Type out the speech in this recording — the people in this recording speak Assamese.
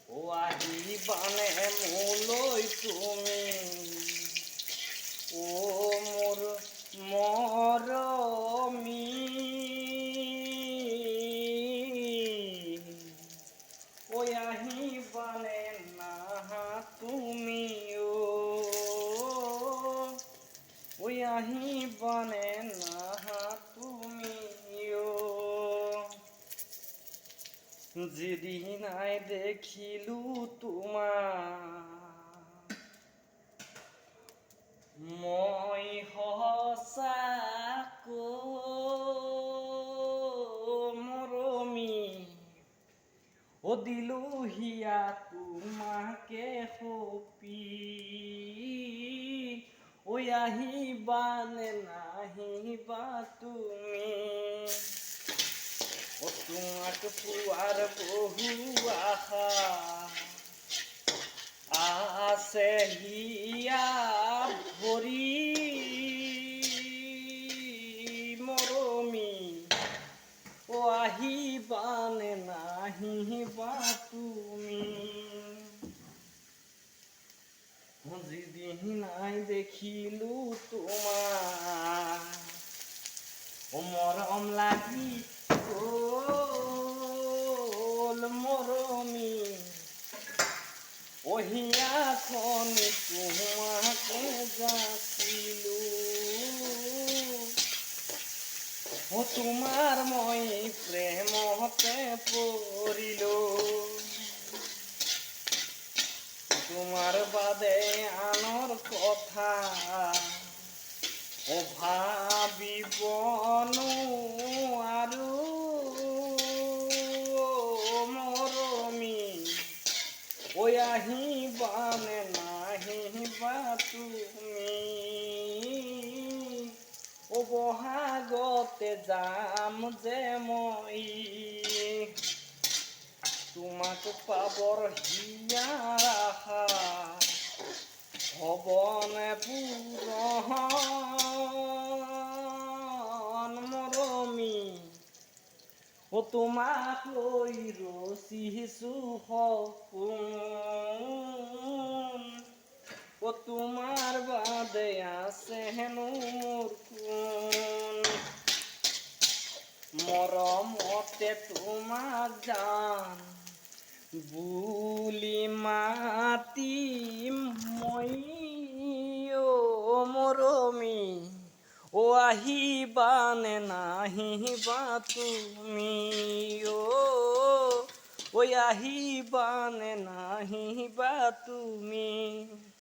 ও আহিবানে মোলৈ তুমি ও মোৰ মৰমী ঐ আহিবানে নাহা তুমি ঐ আহিবানে নাহা তুমি যেদিন আই দেখিলো তোমাক মই সঁচাকৈ মৰমী দিলো হিয়া তোমাকে সপি ঐ আহিবানে নাহিবা তুমি তোমাক পোৱাৰ বহু আশা আছে হিয়া ভৰি মৰমী আহিবানে নাহিবা তুমি যেদিন আই দেখিলো তোমাক মৰম লাগি গ'ল মৰমী হিয়াখন তোমাকে যাচিলো তোমাৰ মই প্ৰেমতে পৰিলো তোমাৰ বাদে আনৰ কথা ভাবিব নোৱাৰো মৰমী আহিবানে নাহিবা তুমি বহাগতে যাম যে মই তোমাক পাবৰ হিয়াৰ আশা হ'বনে পূৰণ মৰমী তোমাক লৈ ৰচিছো সপোন তোমাৰ বাদে আছে হেনো মোৰ কোন মৰমতে তোমাক জান বুলি মাতিম মই মৰমী আহিবানে নাহিবা তুমি আহিবানে নাহিবা তুমি